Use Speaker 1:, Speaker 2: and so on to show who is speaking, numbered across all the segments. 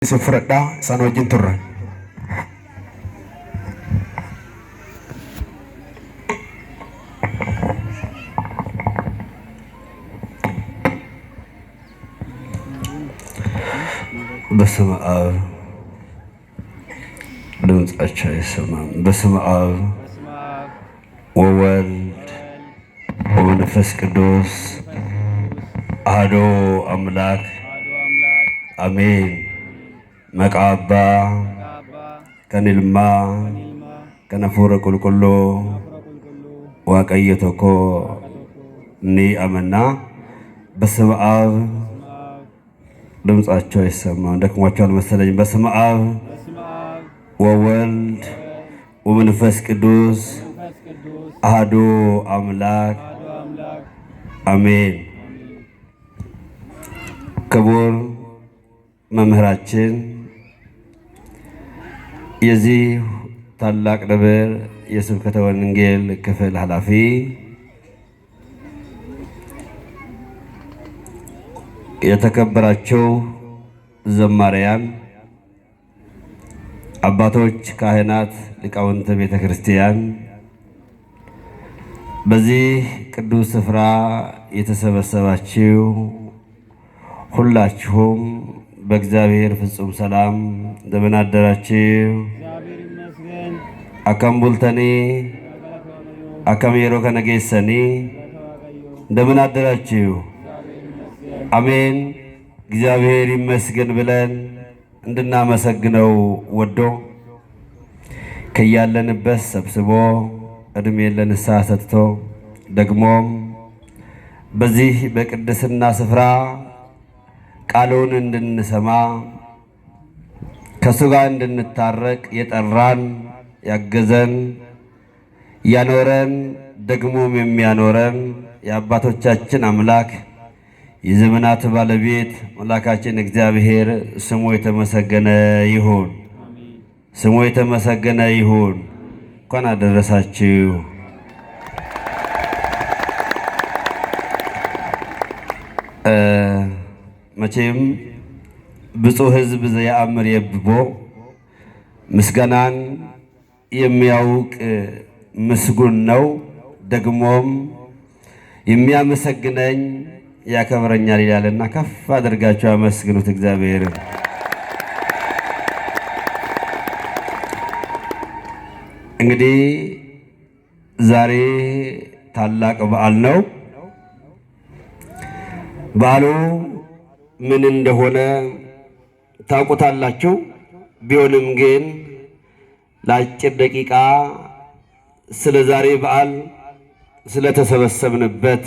Speaker 1: Sufredha san wajjin turre. በስመ አብ ድምፃቸው አይሰማም። በስመ አብ ወወልድ ወመንፈስ ቅዱስ አሐዱ አምላክ አሜን። መቃባ ከንልማ ከነፉረ ቁልቁሎ ዋቀየ ቶኮ ኒ አመና። በስመ አብ ድምፃቸው አይሰማም፣ ደክሟቸዋል መሰለኝ። በስመ አብ ወወልድ ወመንፈስ ቅዱስ አሐዱ አምላክ አሜን። ክቡር መምህራችን የዚህ ታላቅ ደብር የስብከተ ወንጌል ክፍል ኃላፊ፣ የተከበራችሁ ዘማሪያን፣ አባቶች፣ ካህናት፣ ሊቃውንተ ቤተ ክርስቲያን፣ በዚህ ቅዱስ ስፍራ የተሰበሰባችሁ ሁላችሁም በእግዚአብሔር ፍጹም ሰላም እንደምን አደራችሁ? አካም ቡልተኒ አካም የሮ ከነጌሰኒ እንደምን አደራችሁ? አሜን። እግዚአብሔር ይመስገን ብለን እንድናመሰግነው ወዶ ከያለንበት ሰብስቦ እድሜ ለንስሐ ሰጥቶ ደግሞም በዚህ በቅድስና ስፍራ ቃሉን እንድንሰማ ከእሱ ጋር እንድንታረቅ የጠራን ያገዘን ያኖረን ደግሞም የሚያኖረን የአባቶቻችን አምላክ የዘመናት ባለቤት አምላካችን እግዚአብሔር ስሙ የተመሰገነ ይሁን። ስሙ የተመሰገነ ይሁን። እንኳን አደረሳችሁ። መቼም ብፁዕ ሕዝብ ዘየአምር የብቦ ምስጋናን የሚያውቅ ምስጉን ነው። ደግሞም የሚያመሰግነኝ ያከብረኛል ይላልና ከፍ አድርጋችሁ አመስግኑት እግዚአብሔር። እንግዲህ ዛሬ ታላቅ በዓል ነው። በዓሉ ምን እንደሆነ ታውቁታላችሁ። ቢሆንም ግን ለአጭር ደቂቃ ስለ ዛሬ በዓል ስለተሰበሰብንበት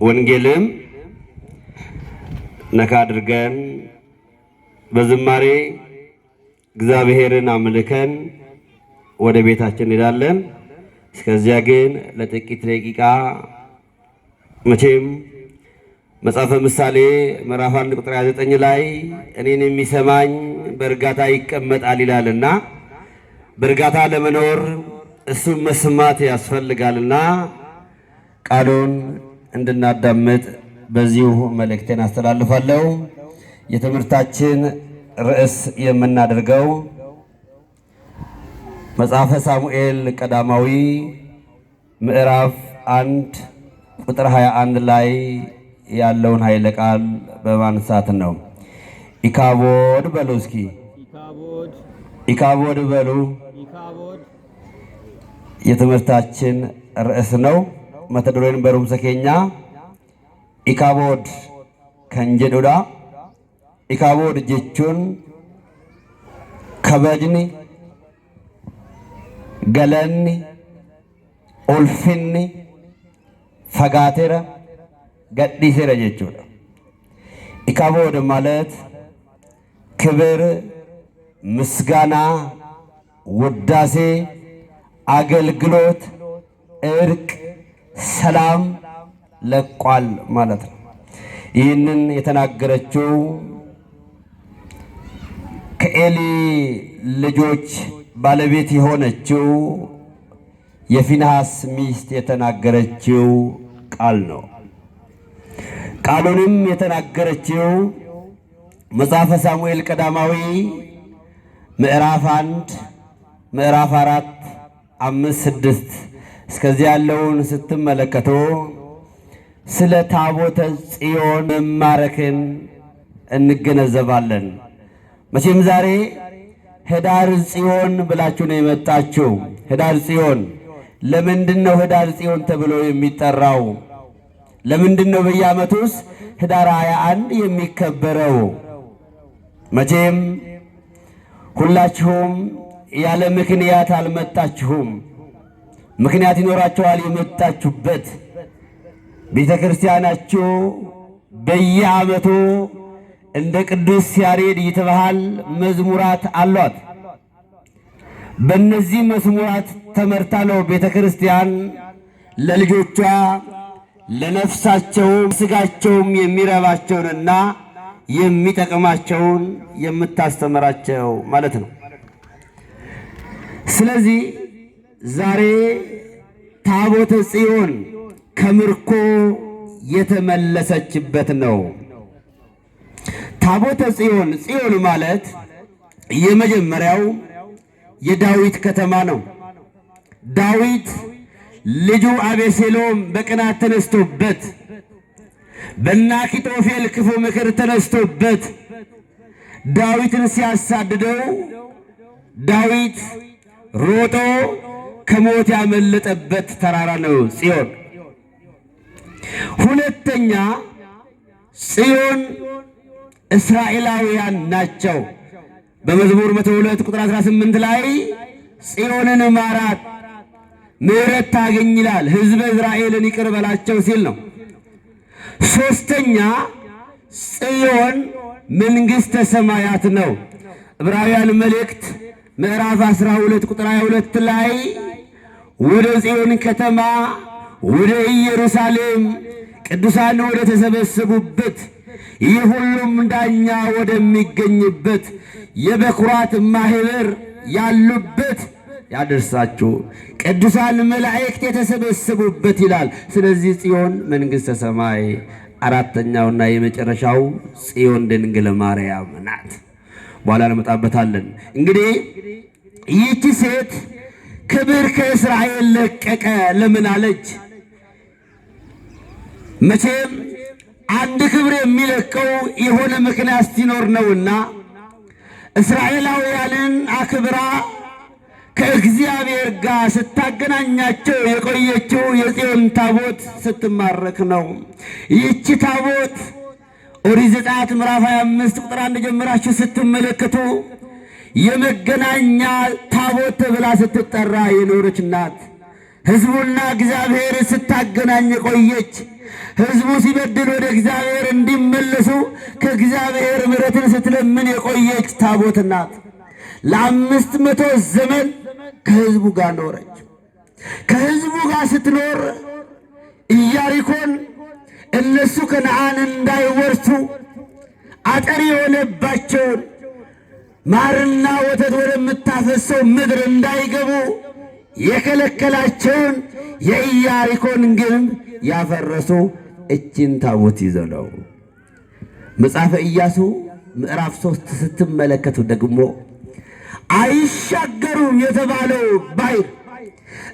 Speaker 1: ወንጌልም ነካ አድርገን በዝማሬ እግዚአብሔርን አምልከን ወደ ቤታችን እንሄዳለን። እስከዚያ ግን ለጥቂት ደቂቃ መቼም መጽሐፈ ምሳሌ ምዕራፍ 1 ቁጥር 29 ላይ እኔን የሚሰማኝ በእርጋታ ይቀመጣል ይላልና በእርጋታ ለመኖር እሱን መስማት ያስፈልጋልና ቃሉን እንድናዳምጥ በዚሁ መልእክቴን አስተላልፋለሁ። የትምህርታችን ርዕስ የምናደርገው መጽሐፈ ሳሙኤል ቀዳማዊ ምዕራፍ 1 ቁጥር 21 ላይ ያለውን ኃይለ ቃል በማንሳት ነው። ኢካቦድ በሉ እስኪ፣ ኢካቦድ በሉ። የትምህርታችን ርዕስ ነው። መተዶሬን በሩምሰ ኬኛ ኢካቦድ ከንጀዱዳ። ኢካቦድ ጀቹን ከበጅኒ ገለኒ ኦልፊኒ ፈጋቴረ ገዲሴረ ጀቹዳ። ኢካቦድ ማለት ክብር፣ ምስጋና፣ ውዳሴ፣ አገልግሎት፣ እርቅ፣ ሰላም ለቋል ማለት ነው። ይህንን የተናገረችው ከኤሊ ልጆች ባለቤት የሆነችው የፊንሃስ ሚስት የተናገረችው ቃል ነው። ቃሉንም የተናገረችው መጽሐፈ ሳሙኤል ቀዳማዊ ምዕራፍ 1 ምዕራፍ 4 5 6 እስከዚህ ያለውን ስትመለከቱ ስለ ታቦተ ጽዮን መማረክን እንገነዘባለን። መቼም ዛሬ ህዳር ጽዮን ብላችሁ ነው የመጣችሁ። ህዳር ጽዮን ለምንድነው ህዳር ጽዮን ተብሎ የሚጠራው? ለምንድነው በየዓመቱስ ህዳር 21 የሚከበረው? መቼም ሁላችሁም ያለ ምክንያት አልመጣችሁም። ምክንያት ይኖራችኋል የመጣችሁበት። ቤተ ክርስቲያናችሁ በየዓመቱ እንደ ቅዱስ ያሬድ ይትበሃል መዝሙራት አሏት። በእነዚህ መዝሙራት ተመርታ ነው ቤተ ክርስቲያን ለልጆቿ ለነፍሳቸውም ስጋቸውም የሚረባቸውንና የሚጠቅማቸውን የምታስተምራቸው ማለት ነው። ስለዚህ ዛሬ ታቦተ ጽዮን ከምርኮ የተመለሰችበት ነው። ታቦተ ጽዮን ጽዮን ማለት የመጀመሪያው የዳዊት ከተማ ነው። ዳዊት ልጁ አቤሴሎም በቅናት ተነስቶበት በአኪጦፌል ክፉ ምክር ተነስቶበት ዳዊትን ሲያሳድደው ዳዊት ሮጦ ከሞት ያመለጠበት ተራራ ነው ጽዮን። ሁለተኛ ጽዮን እስራኤላውያን ናቸው። በመዝሙር 102 ቁጥር 18 ላይ ጽዮንን ማራት ምሕረት ታገኝ ይላል። ሕዝበ እስራኤልን ይቅር በላቸው ሲል ነው። ሶስተኛ ጽዮን መንግሥተ ሰማያት ነው። ዕብራውያን መልእክት ምዕራፍ 12 ቁጥር 22 ላይ ወደ ጽዮን ከተማ ወደ ኢየሩሳሌም ቅዱሳን ወደ ተሰበሰቡበት የሁሉም ዳኛ ወደሚገኝበት የበኩራት ማህበር ያሉበት ያደርሳችሁ ቅዱሳን መላእክት የተሰበሰቡበት ይላል። ስለዚህ ጽዮን መንግሥተ ሰማይ አራተኛውና የመጨረሻው ጽዮን ድንግል ማርያም ናት። በኋላ እንመጣበታለን። እንግዲህ ይህች ሴት ክብር ከእስራኤል ለቀቀ ለምን አለች? መቼም አንድ ክብር የሚለቀው የሆነ ምክንያት ሲኖር ነውና እስራኤላውያንን አክብራ ከእግዚአብሔር ጋር ስታገናኛቸው የቆየችው የጽዮን ታቦት ስትማረክ ነው። ይህች ታቦት ኦሪት ዘጸአት ምዕራፍ 25 ቁጥር 1 ጀምራችሁ ስትመለከቱ የመገናኛ ታቦት ተብላ ስትጠራ የኖረች ናት። ሕዝቡና እግዚአብሔር ስታገናኝ የቆየች፣ ሕዝቡ ሲበድል ወደ እግዚአብሔር እንዲመለሱ ከእግዚአብሔር ምሕረትን ስትለምን የቆየች ታቦት ናት። ለ500 ዘመን ከሕዝቡ ጋር ኖረች። ከሕዝቡ ጋር ስትኖር ኢያሪኮን እነሱ ከነዓን እንዳይወርሱ አጥር የሆነባቸውን ማርና ወተት ወደምታፈሰው ምድር እንዳይገቡ የከለከላቸውን የኢያሪኮን ግንብ ያፈረሱ እችን ታቦት ይዘው ነው። መጽሐፈ ኢያሱ ምዕራፍ 3 ስትመለከቱ ደግሞ አይሻገሩም የተባለው ባሕር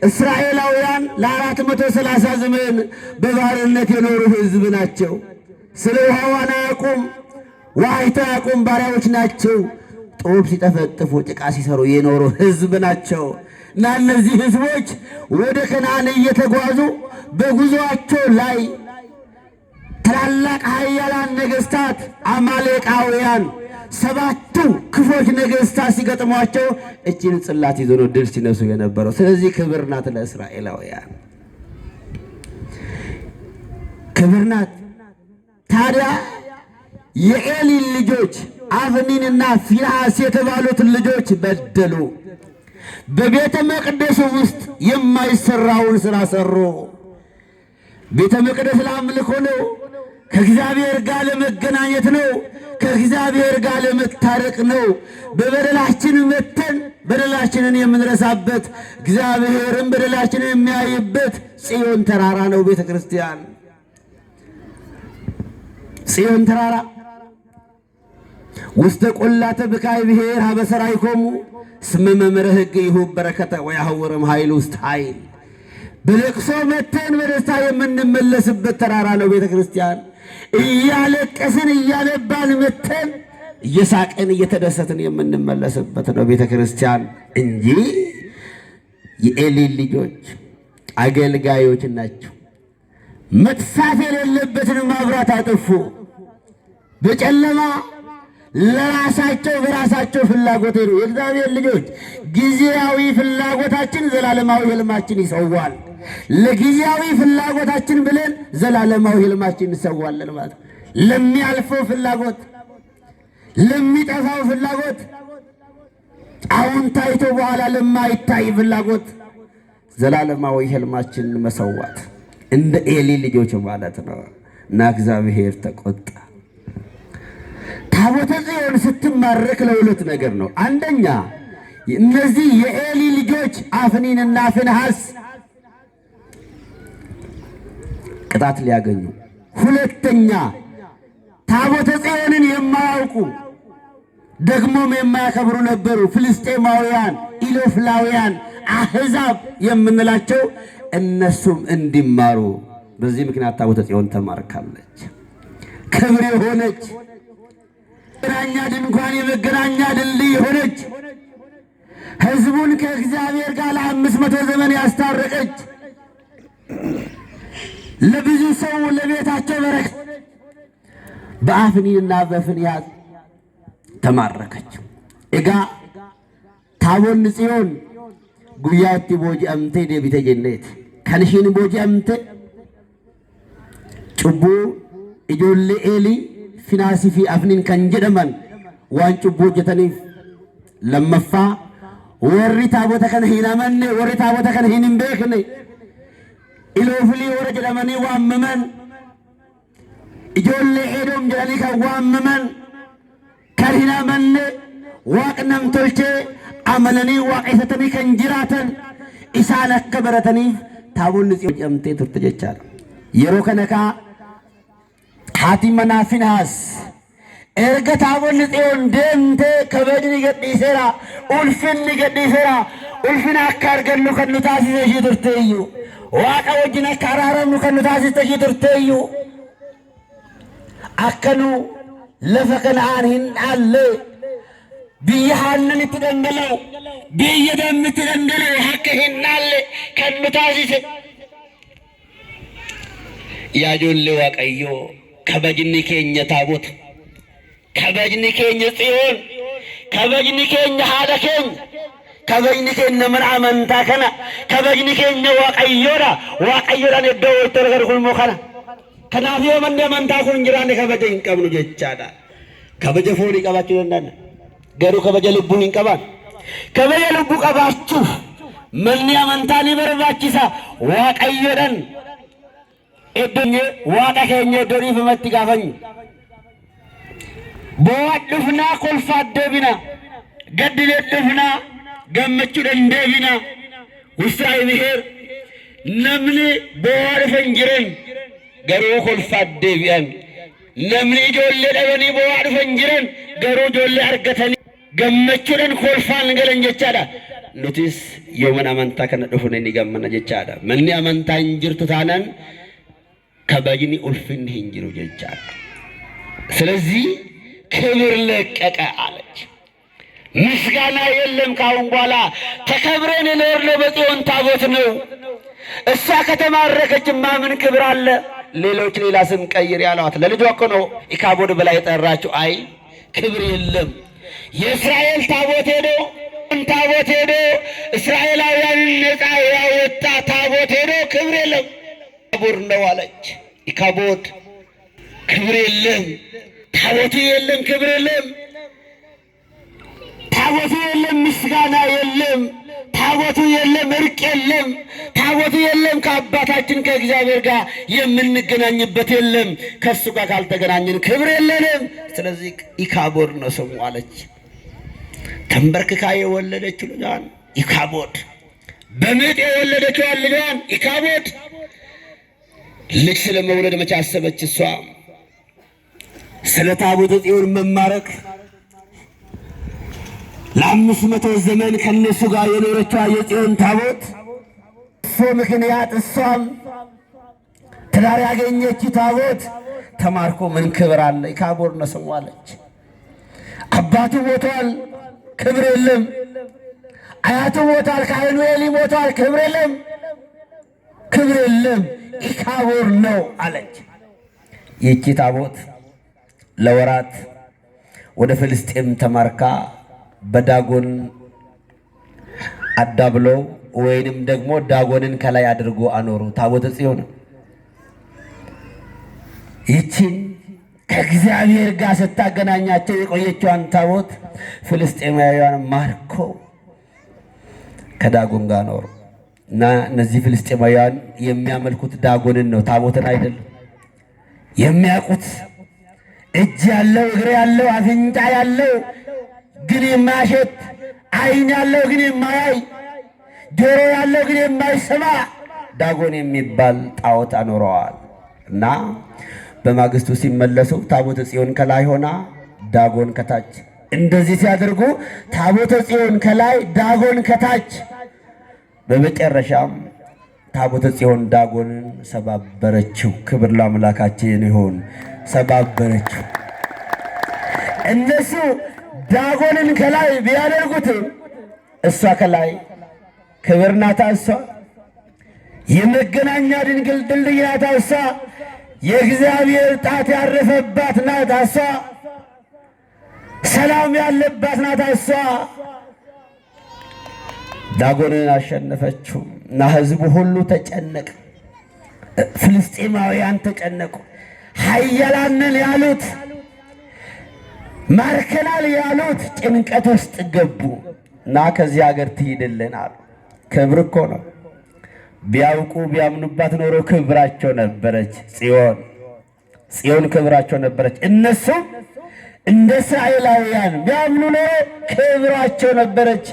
Speaker 1: እስራኤላውያን ለ430 ዘመን በባርነት የኖሩ ሕዝብ ናቸው። ስለ ውሃዋን አያውቁም፣ ዋይታ አያውቁም፣ ባሪያዎች ናቸው። ጦብ ሲጠፈጥፉ ጭቃ ሲሰሩ የኖሩ ሕዝብ ናቸው። እና እነዚህ ሕዝቦች ወደ ከነዓን እየተጓዙ በጉዞአቸው ላይ ታላላቅ ኃያላን ነገሥታት አማሌቃውያን 7ቱ ክፎች ነገሥታት ሲገጥሟቸው እችን ጽላት ይዞ ነው ድል ሲነሱ የነበረው። ስለዚህ ክብር ናት ለእስራኤላውያን፣ ክብር ናት። ታዲያ የኤሊ ልጆች አፍኒንና ፊንሐስ የተባሉትን ልጆች በደሉ። በቤተ መቅደሱ ውስጥ የማይሰራውን ሥራ ሰሩ። ቤተ መቅደስ ለአምልኮ ነው፣ ከእግዚአብሔር ጋር ለመገናኘት ነው፣ ከእግዚአብሔር ጋር ለመታረቅ ነው። በበደላችን መተን በደላችንን የምንረሳበት እግዚአብሔርን በደላችንን የሚያይበት ጽዮን ተራራ ነው ቤተ ክርስቲያን። ጽዮን ተራራ ውስተ ቈላተ ብካይ ብሔር ሀበ ሠራይኮሙ እስመ መምህረ ሕግ ይሁብ በረከተ ወያህውርም ኃይል ውስጥ ኃይል። በለቅሶ መተን በደስታ የምንመለስበት ተራራ ነው ቤተ ክርስቲያን። እያለቀስን እያነባን መተን እየሳቅን እየተደሰትን የምንመለስበት ነው ቤተ ክርስቲያን እንጂ የኤሊ ልጆች አገልጋዮች ናቸው። መጥፋት የሌለበትን ማብራት አጠፉ። በጨለማ ለራሳቸው በራሳቸው ፍላጎት ነው። የእግዚአብሔር ልጆች ጊዜያዊ ፍላጎታችን ዘላለማዊ ህልማችን ይሰዋል። ለጊዜያዊ ፍላጎታችን ብለን ዘላለማዊ ህልማችን እንሰዋለን ማለት ነው። ለሚያልፈው ፍላጎት፣ ለሚጠፋው ፍላጎት፣ አሁን ታይቶ በኋላ ለማይታይ ፍላጎት ዘላለማዊ ህልማችን መሰዋት እንደ ኤሊ ልጆች ማለት ነው። እና እግዚአብሔር ተቆጣ። ታቦተ ጽዮን ስትማረክ ለሁለት ነገር ነው። አንደኛ እነዚህ የኤሊ ልጆች አፍኒንና ፊንሐስ ቅጣት ሊያገኙ፣ ሁለተኛ ታቦተ ጽዮንን የማያውቁ ደግሞም የማያከብሩ ነበሩ። ፍልስጤማውያን፣ ኢሎፍላውያን፣ አሕዛብ የምንላቸው እነሱም እንዲማሩ። በዚህ ምክንያት ታቦተ ጽዮን ተማርካለች። ክብር የሆነች መገናኛ ድንኳን፣ የመገናኛ ድልድይ የሆነች ሕዝቡን ከእግዚአብሔር ጋር ለ500 ዘመን ያስታረቀች ለብዙ ሰው ለቤታቸው በረከት በአፍኒንና በፊንሐስ ተማረከች። እጋ ታቦን ጽዮን ጉያቲ ቦጂአምቴ ደቢተ ጀነት ከንሽን ቦጂአምቴ ጩቡ ኢጆሌ ኤሊ ፊንሐስ ፊ አፍኒን ከን ጀደመን ዋን ጩቡ ጀተኒፍ ለመፋ ወሪ ታቦተ ከነ ሂናመነ ወሪ ታቦተ ከነ ሂንን ቤክነ ኢሎፍሊ ወረ ጀደመኒ ዋመመን ኢጆሌ ኤዶም ጀደኒ ከዋመመን ከሂናመነ ዋቅነም ቶልቼ አመነኒ ዋቄሰተኒ ከንጅራተን ኢሳን አከ በረተኒፍ ታቦን ጽዮን ጀምቴ ቱርተ ጀቻለ የሮ ከነካ ሃቲ መና ፊንሐስ ኤርገ ታቦን ጽዮን ደምቴ ከበድኒ ገዲሰራ ኡልፍን ገዲሰራ ኡልፍን አካርገኑ ከኑታሲሰ ሺቱርተዩ ዋቀ ወጅነ ካራረኑ ከኑታሲሰ ሺቱርተዩ አከኑ ለፈከነአን ሂንአለ ብያሃንን ትደንገለው ብየደም ትደንገለው ሀከ ሂንአለ ከኑታሲሰ ያጆሌ ዋቀዮ ከበጅኒ ኬኛ ታቦት ከበጅኒ ኬኛ ጽዮን ከበጅኒ ኬኛ ሃደ ኬኛ ከበጅኒ ኬኛ ምን አመንታ ከና ከበጅኒ ኬኛ ዋቀዮዳን እደው ተረገርኩል ሞከና ከናፊዮ መንደ መንታ ኩን ጅራን ከበጀን ቀብኑ ጀቻዳ ከበጀ ፎኒ ቀባችሁ እንደነ ገሩ ከበጀ ልቡን ይንቀባል ከበጀ ልቡ ቀባችሁ ምን ያመንታኒ በረባችሳ ዋቀዮዳን እድኝ ዋቀ ኬኛ ዶሪ ፈመት ጋፈኝ ቦዋድፍና ኮልፋ ደብና ገድለ ደፍና ገመቹ ደንደብና ውስራይ ብሔር ነምን ቦዋድፈን ጅረን ገሩ ኮልፋ ደብያን ነምን ጆለ ደበኒ ቦዋድፈን ጅረን ገሩ ጆለ አርገተኒ ገመቹ ደን ኮልፋን ገለን ጀቻዳ ኑቲስ የመን አመንታ ከነደፉነኒ ገመና ጀቻዳ ምን አመንታ እንጅርቱ ታናን ከበጅኒ ኡልፍን እንጅሩ ጀቻዳ ስለዚህ ክብር ለቀቀ አለች። ምስጋና የለም ካሁን በኋላ ተከብረን ለወርለ በጽዮን ታቦት ነው። እሷ ከተማረከችማ ምን ክብር አለ? ሌሎች ሌላ ስም ቀይር ያሏት ለልጇ እኮ ነው ኢካቦድ ብላ የጠራችው። አይ ክብር የለም። የእስራኤል ታቦት ሄዶ እስራኤላውያንን ነፃ ያወጣ ታቦት ሄዶ ክብር የለም ኢካቦድ ነው አለች። ኢካቦድ ክብር የለም። ታቦቱ የለም፣ ክብር የለም። ታቦቱ የለም፣ ምስጋና የለም። ታቦቱ የለም፣ እርቅ የለም። ታቦቱ የለም፣ ከአባታችን ከእግዚአብሔር ጋር የምንገናኝበት የለም። ከሱ ጋር ካልተገናኘን ክብር የለንም። ስለዚህ ኢካቦድ ነው ስሙ አለች። ተንበርክካ የወለደችው ልጇን ኢካቦድ፣ በምጥ የወለደችው ልጇን ኢካቦድ። ልጅ ስለመውለድ መቼ አሰበች እሷ? ስለ ታቦተ ጽዮን መማረክ ለ500 ዘመን ከነሱ ጋር የኖረችዋ የጽዮን ታቦት እሱ ምክንያት እሷም ትዳር ያገኘች ታቦት ተማርኮ ምን ክብር አለ? ኢካቦር ነው ስሟ አለች። አባቱ ሞቷል፣ ክብር የለም። አያቱ ሞቷል፣ ካህኑ ኤሊ ሞቷል፣ ክብር የለም፣ ክብር የለም። ኢካቦር ነው አለች። ይህቺ ታቦት ለወራት ወደ ፍልስጤም ተማርካ በዳጎን አዳብለው ወይንም ደግሞ ዳጎንን ከላይ አድርጎ አኖሩ። ታቦተ ጽዮን ይህችን ከእግዚአብሔር ጋር ስታገናኛቸው የቆየችዋን ታቦት ፍልስጤማውያን ማርኮ ከዳጎን ጋር ኖሩ እና እነዚህ ፍልስጤማውያን የሚያመልኩት ዳጎንን ነው፣ ታቦትን አይደለም የሚያውቁት። እጅ ያለው እግር ያለው አፍንጫ ያለው ግን የማያሸት፣ ዓይን ያለው ግን የማያይ፣ ጆሮ ያለው ግን የማይሰማ ዳጎን የሚባል ጣዖት አኖረዋል እና በማግስቱ ሲመለሱ ታቦተ ጽዮን ከላይ ሆና ዳጎን ከታች። እንደዚህ ሲያደርጉ ታቦተ ጽዮን ከላይ ዳጎን ከታች። በመጨረሻም ታቦተ ጽዮን ዳጎንን ሰባበረችው። ክብር ለአምላካችን ይሁን። ሰባበረችው። እነሱ ዳጎንን ከላይ ቢያደርጉትም እሷ ከላይ ክብር ናታ። እሷ የመገናኛ ድንግል ድልድይ ናታ። እሷ የእግዚአብሔር ጣት ያረፈባት ናት። እሷ ሰላም ያለባት ናት። እሷ ዳጎንን አሸነፈችው እና ሕዝቡ ሁሉ ተጨነቀ። ፍልስጤማውያን ተጨነቁ። ኃያላንን ያሉት ማርከናል ያሉት ጭንቀት ውስጥ ገቡ እና ከዚህ ሀገር ትሂድልን አሉ። ክብር እኮ ነው። ቢያውቁ ቢያምኑባት ኖሮ ክብራቸው ነበረች። ጽዮን ክብራቸው ነበረች። እነሱም እንደ እስራኤላውያን ቢያምኑ ኖሮ ክብራቸው ነበረች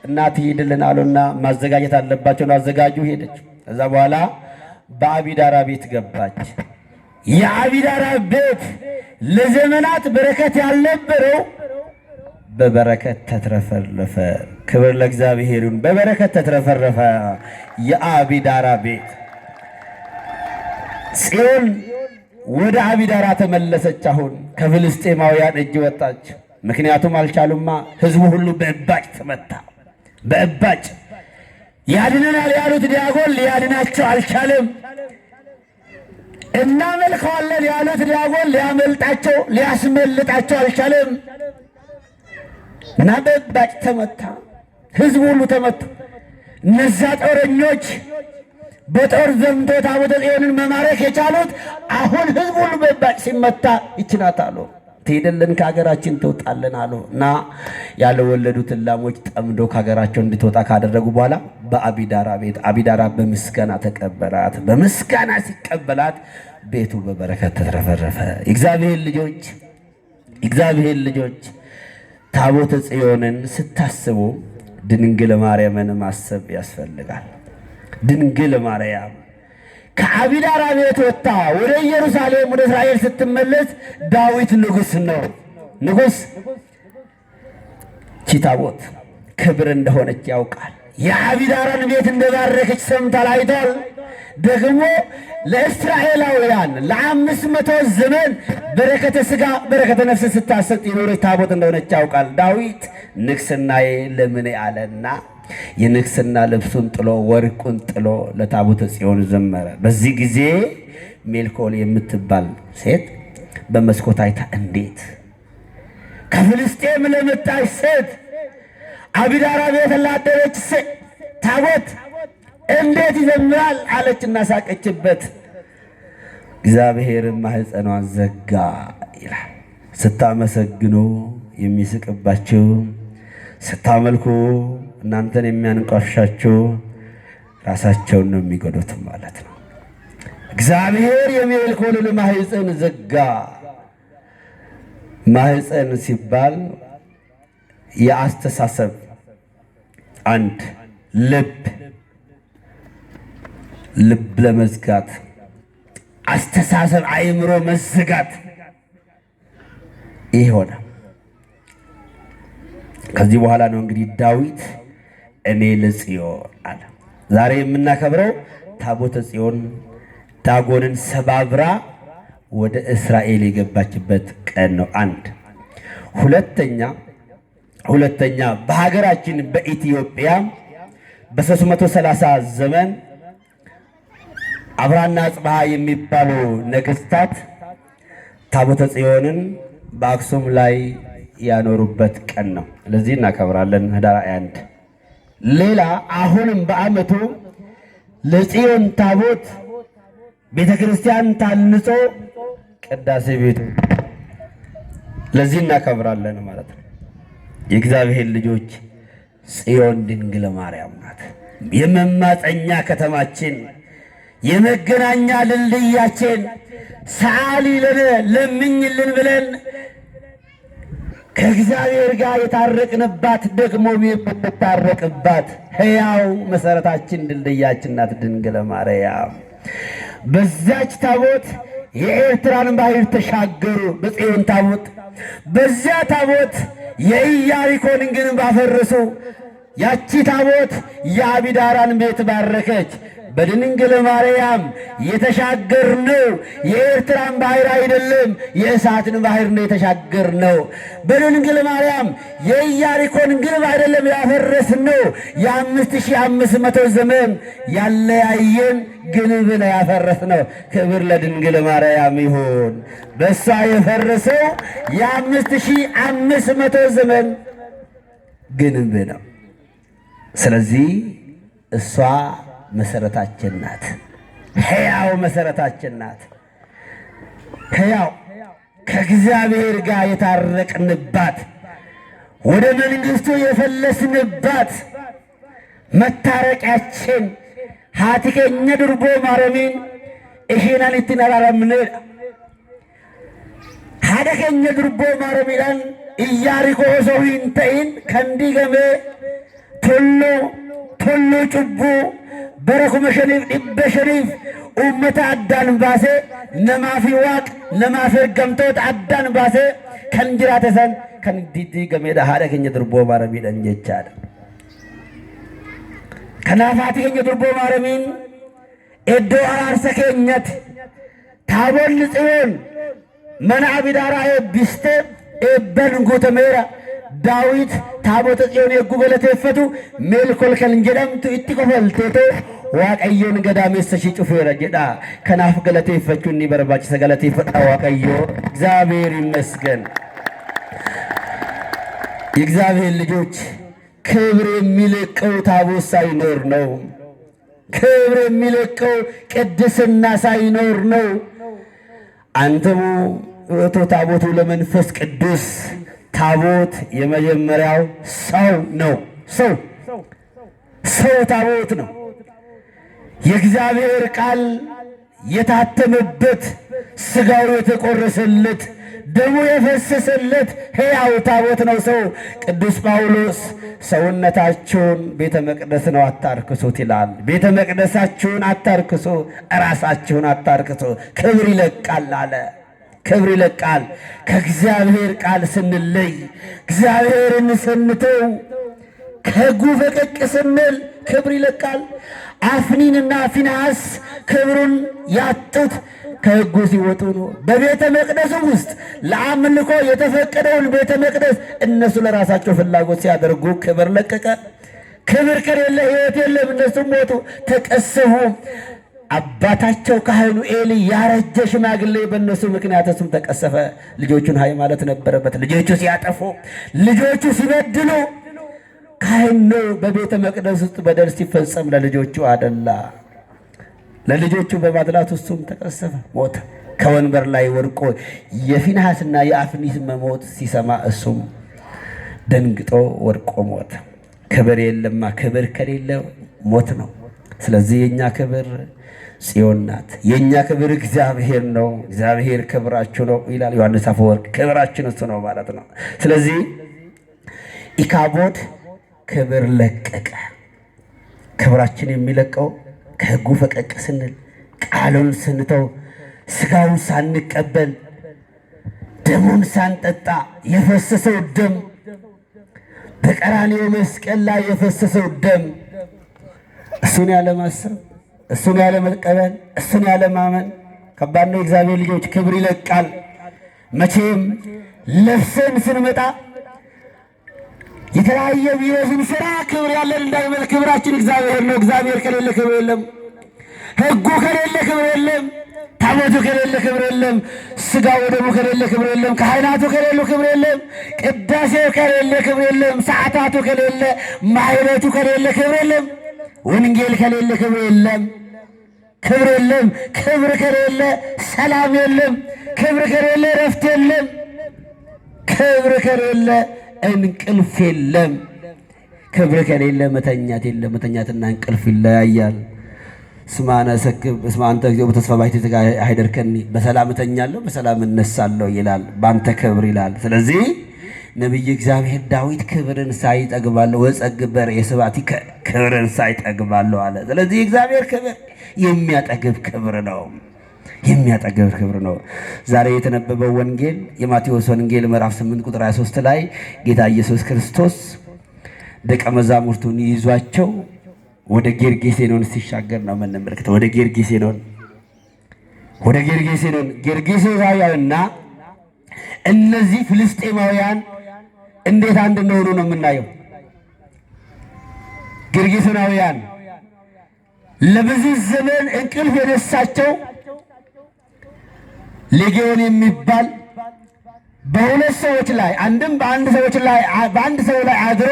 Speaker 1: እና ትሂድልን አሉና ማዘጋጀት አለባቸው። አዘጋጁ። ሄደች። ከዛ በኋላ በአቢዳራ ቤት ገባች። የአቢዳራ ቤት ለዘመናት በረከት ያልነበረው በበረከት ተትረፈረፈ። ክብር ለእግዚአብሔር ይሁን። በበረከት ተትረፈረፈ የአቢዳራ ቤት። ጽዮን ወደ አቢዳራ ተመለሰች። አሁን ከፍልስጤማውያን እጅ ወጣች። ምክንያቱም አልቻሉማ። ሕዝቡ ሁሉ በእባጭ ተመታ። በእባጭ ያድነናል ያሉት ዲያጎን ሊያድናቸው አልቻለም። እናመልከዋለን ያሉት ዲያጎን ሊያመልጣቸው ሊያስመልጣቸው አልቻለም እና በእባጭ ተመታ። ሕዝቡ ሁሉ ተመቱ። እነዛ ጦረኞች በጦር ዘምቶ ታቦተ ጽዮንን መማረክ የቻሉት አሁን ሕዝቡ ሁሉ በእባጭ ሲመታ ይችናት አሉ። ትሄድልን ከሀገራችን ትወጣልን አሉ እና ያልወለዱትን ላሞች ጠምዶ ከሀገራቸው እንድትወጣ ካደረጉ በኋላ በአቢዳራ ቤት አቢዳራ በምስጋና ተቀበላት። በምስጋና ሲቀበላት ቤቱ በበረከት ተትረፈረፈ። እግዚአብሔር ልጆች ታቦተ ጽዮንን ስታስቡ ድንግል ማርያምን ማሰብ ያስፈልጋል። ድንግል ማርያም ከአቢዳራ ቤት ወጥታ ወደ ኢየሩሳሌም ወደ እስራኤል ስትመለስ ዳዊት ንጉሥ ነው። ንጉሥ ታቦት ክብር እንደሆነች ያውቃል። የአቢዳራን ቤት እንደባረከች ሰምቷል፣ አይቷል። ደግሞ ለእስራኤላውያን ለ500 ዘመን በረከተ ሥጋ በረከተ ነፍስ ስታሰጥ የኖረች ታቦት እንደሆነች ያውቃል። ዳዊት ንግሥናዬ ለምን አለና የንግሥና ልብሱን ጥሎ ወርቁን ጥሎ ለታቦተ ጽዮን ዘመረ። በዚህ ጊዜ ሜልኮል የምትባል ሴት በመስኮት አይታ እንዴት ከፍልስጤም ለመጣች ሴት አቢዳራ ቤት ላደረች ታቦት እንዴት ይዘምራል አለችና ሳቀችበት። እግዚአብሔርም ማኅፀኗን ዘጋ ይላል። ስታመሰግኑ የሚስቅባችሁ፣ ስታመልኩ እናንተን የሚያንቋሻችሁ ራሳቸውን ነው የሚጎዱት ማለት ነው። እግዚአብሔር የሜልኮልን ማኅፀን ዘጋ። ማኅፀን ሲባል የአስተሳሰብ አንድ ልብ ለመዝጋት አስተሳሰብ አእምሮ መዘጋት ይሆነ ከዚህ በኋላ ነው እንግዲህ ዳዊት እኔ ለጽዮን አለ። ዛሬ የምናከብረው ታቦተ ጽዮን ዳጎንን ሰባብራ ወደ እስራኤል የገባችበት ቀን ነው። አንድ ሁለተኛ በሀገራችን በኢትዮጵያ በ330 ዘመን አብርሃና አጽብሃ የሚባሉ ነገስታት ታቦተ ጽዮንን በአክሱም ላይ ያኖሩበት ቀን ነው። ለዚህ እናከብራለን ህዳር 21። ሌላ አሁንም በዓመቱ ለጽዮን ታቦት ቤተ ክርስቲያን ታንጾ ቅዳሴ ቤቱ ለዚህ እናከብራለን ማለት ነው። የእግዚአብሔር ልጆች ጽዮን ድንግል ማርያም ናት። የመማፀኛ ከተማችን፣ የመገናኛ ድልድያችን፣ ሰዓሊ ለነ ለምኝልን ብለን ከእግዚአብሔር ጋር የታረቅንባት ደግሞ የምንታረቅባት ሕያው መሰረታችን ድልድያችን ናት ድንግል ማርያም። በዛች ታቦት የኤርትራን ባህር ተሻገሩ በጽዮን ታቦት። በዚያ ታቦት የኢያሪኮን ግንብ አፈረሱ። ያቺ ታቦት የአቢዳራን ቤት ባረከች። በድንግል ማርያም የተሻገርነው የኤርትራን ባህር አይደለም፣ የእሳትን ባህር ነው የተሻገርነው። በድንግል ማርያም የኢያሪኮን ግንብ አይደለም ያፈረስነው፣ የ5500 ዘመን ያለያየን ግንብ ነው ያፈረስነው። ክብር ለድንግል ማርያም ይሁን። በእሷ የፈረሰው የ5500 ዘመን ግንብ ነው። ስለዚህ እሷ መሰረታችን ናት። ሕያው መሰረታችን ናት። ሕያው ከእግዚአብሔር ጋር የታረቅንባት፣ ወደ መንግሥቱ የፈለስንባት መታረቂያችን ሃቲከኘ ድርቦ ማረሚን እሺናን ይትነራረምን ሃደከኘ ድርቦ ማረሚዳን ኢያሪኮ ሶሂን ተይን ከንዲገሜ ቶሎ ጩቡ በረኩመ ሸኒፍ ዲበ ሸኒፍ ኡመተ አዳን ባሴ ነማፊ ዋቅ ነማፊ ገምቶት አዳን ባሴ ከንጅራተሰን ከንዲዲ ገሜዳ ሃደከኘ ድርቦ ማረሚዳን ጀቻለ ከናፋቲ ከኘ ድርቦ ማረሚን ኤዶ አራርሰ ኬኘት ታቦል ጽዮን መና አቢዳራ ኤቢስቴ ኤበን ጉተሜራ ዳዊት ታቦተ ጽዮን የጉ ገለቴፈቱ ሜልኮል ከንጀዳምቱ ኢtti ቆፈልቴቶ ዋቀዮን ገዳሜሰ ጩፌራ ጀዳ ከናፍ ገለቴፈቹኒ በርባጭ ገለቴፈታ ዋቀዮ እግዚአብሔር ይመስገን። የእግዚአብሔር ልጆች ክብር የሚለቀው ታቦት ሳይኖር ነው። ክብር የሚለቀው ቅድስና ሳይኖር ነው። አንተሙ እቶ ታቦቱ ለመንፈስ ቅዱስ ታቦት የመጀመሪያው ሰው ነው። ሰው ታቦት ነው። የእግዚአብሔር ቃል የታተመበት ሥጋው የተቆረሰለት ደሙ የፈሰሰለት ሕያው ታቦት ነው ሰው። ቅዱስ ጳውሎስ ሰውነታችሁን ቤተ መቅደስ ነው አታርክሱት ይላል። ቤተ መቅደሳችሁን አታርክሱ፣ ራሳችሁን አታርክሱ፣ ክብር ይለቃል አለ። ክብር ይለቃል። ከእግዚአብሔር ቃል ስንለይ፣ እግዚአብሔርን ስንተው፣ ከሕጉ ፈቀቅ ስንል ክብር ይለቃል። አፍኒንና ፊንሐስ ክብሩን ያጡት ከሕጉ ሲወጡ ነው። በቤተ መቅደሱ ውስጥ ለአምልኮ የተፈቀደውን ቤተ መቅደስ እነሱ ለራሳቸው ፍላጎት ሲያደርጉ ክብር ለቀቀ። ክብር ከሌለ ሕይወት የለም። እነሱም ሞቱ፣ ተቀሰፉ። አባታቸው ካህኑ ኤሊ ያረጀ ሽማግሌ በእነሱ ምክንያት እሱም ተቀሰፈ። ልጆቹን ሃይ ማለት ነበረበት። ልጆቹ ሲያጠፉ፣ ልጆቹ ሲበድሉ ካህኑ በቤተ መቅደስ ውስጥ በደል ሲፈጸም ለልጆቹ አደላ። ለልጆቹ በማድላት እሱም ተቀሰፈ፣ ሞተ። ከወንበር ላይ ወድቆ የፊንሐስና የአፍኒስ መሞት ሲሰማ እሱም ደንግጦ ወድቆ ሞተ። ክብር የለማ። ክብር ከሌለ ሞት ነው። ስለዚህ የኛ ክብር ጽዮን ናት። የኛ ክብር እግዚአብሔር ነው። እግዚአብሔር ክብራችሁ ነው ይላል ዮሐንስ አፈወርቅ። ክብራችን እሱ ነው ማለት ነው። ስለዚህ ኢካቦድ ክብር ለቀቀ። ክብራችን የሚለቀው ከሕጉ ፈቀቅ ስንል፣ ቃሉን ስንተው፣ ሥጋውን ሳንቀበል፣ ደሙን ሳንጠጣ፣ የፈሰሰው ደም በቀራንዮ መስቀል ላይ የፈሰሰው ደም እሱን ያለ ማሰብ፣ እሱን ያለ መቀበል፣ እሱን ያለ ማመን ከባድ ነው። እግዚአብሔር ልጆች ክብር ይለቃል። መቼም ለፍሰን ስንመጣ የተለያየ ቢሮዝን ስራ ክብር ያለን እንዳይመል ክብራችን እግዚአብሔር ነው። እግዚአብሔር ከሌለ ክብር የለም። ሕጉ ከሌለ ክብር የለም። ታቦቱ ከሌለ ክብር የለም። ሥጋው ወደሙ ከሌለ ክብር የለም። ካህናቱ ከሌሉ ክብር የለም። ቅዳሴው ከሌለ ክብር የለም። ሰዓታቱ ከሌለ፣ ማኅሌቱ ከሌለ ክብር የለም። ወንጌል ከሌለ ክብር የለም። ክብር የለም። ክብር ከሌለ ሰላም የለም። ክብር ከሌለ ረፍት የለም። ክብር ከሌለ እንቅልፍ የለም። ክብር ከሌለ መተኛት የለም። መተኛትና እንቅልፍ ይለያያል። ስማነ ሰክብ እስመ አንተ እግዚኦ በተስፋ ባሕቲትከ አይደርከኒ፣ በሰላም እተኛለሁ በሰላም እነሳለሁ ይላል፣ በአንተ ክብር ይላል። ስለዚህ ነቢይ እግዚአብሔር ዳዊት ክብርን ሳይ ጠግባለሁ ወጸግብ በርእየ ስብሐቲከ፣ ክብርን ሳይ ጠግባለሁ አለ። ስለዚህ እግዚአብሔር ክብር የሚያጠግብ ክብር ነው። የሚያጠግብ ክብር ነው። ዛሬ የተነበበው ወንጌል የማቴዎስ ወንጌል ምዕራፍ 8 ቁጥር 23 ላይ ጌታ ኢየሱስ ክርስቶስ ደቀ መዛሙርቱን ይዟቸው ወደ ጌርጌሴኖን ሲሻገር ነው የምንመለከተው። ወደ ጌርጌሴኖን ጌርጌሴናውያንና እነዚህ ፍልስጤማውያን እንዴት አንድ እንደሆኑ ነው የምናየው። ጌርጌሴናውያን ለብዙ ዘመን እንቅልፍ የነሳቸው ሌጌዮን የሚባል በሁለት ሰዎች ላይ አንድም በአንድ ሰው ላይ አድሮ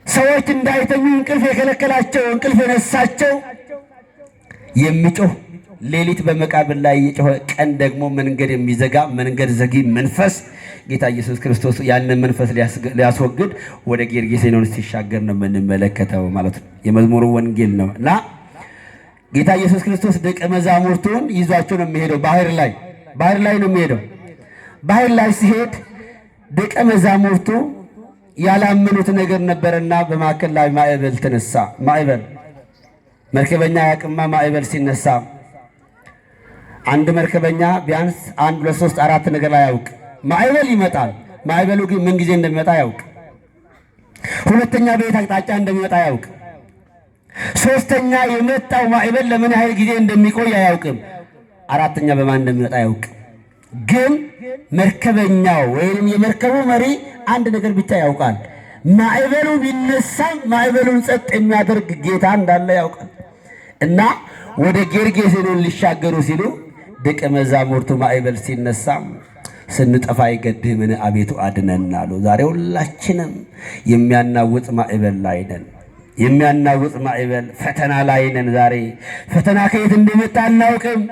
Speaker 1: ሰዎች እንዳይተኙ እንቅልፍ የከለከላቸው እንቅልፍ የነሳቸው የሚጮህ ሌሊት በመቃብር ላይ የጮኸ ቀን ደግሞ መንገድ የሚዘጋ መንገድ ዘጊ መንፈስ ጌታ ኢየሱስ ክርስቶስ ያንን መንፈስ ሊያስወግድ ወደ ጌርጌሴኖን ሲሻገር ነው የምንመለከተው ማለት ነው። የመዝሙሩ ወንጌል ነው እና ጌታ ኢየሱስ ክርስቶስ ደቀ መዛሙርቱን ይዟቸው ነው የሚሄደው። ባህር ላይ ነው የሚሄደው። ባህር ላይ ሲሄድ ደቀ መዛሙርቱ ያላመኑት ነገር ነበርና በማዕከል ላይ ማዕበል ተነሳ። ማዕበል መርከበኛ ያቅማ ማዕበል ሲነሳ አንድ መርከበኛ ቢያንስ 1 2 3 4 ነገር ላይ ያውቅ። ማዕበል ይመጣል። ማዕበሉ ግን ምን ጊዜ እንደሚመጣ ያውቅ። ሁለተኛ በየት አቅጣጫ እንደሚመጣ ያውቅ። ሶስተኛ የመጣው ማዕበል ለምን ያህል ጊዜ እንደሚቆይ አያውቅም። አራተኛ በማን እንደሚመጣ ያውቅ። ግን መርከበኛው ወይም የመርከቡ መሪ አንድ ነገር ብቻ ያውቃል። ማዕበሉ ቢነሳም ማዕበሉን ጸጥ የሚያደርግ ጌታ እንዳለ ያውቃል። እና ወደ ጌርጌሴኖን ሊሻገሩ ሲሉ ደቀ መዛሙርቱ ማዕበል ሲነሳም ስንጠፋ አይገድህምን አቤቱ አድነን አሉ። ዛሬ ሁላችንም የሚያናውጥ ማዕበል ላይ ነን። የሚያናውጥ ማዕበል ፈተና ላይ ነን። ዛሬ ፈተና ከየት እንደመጣ አናውቅም።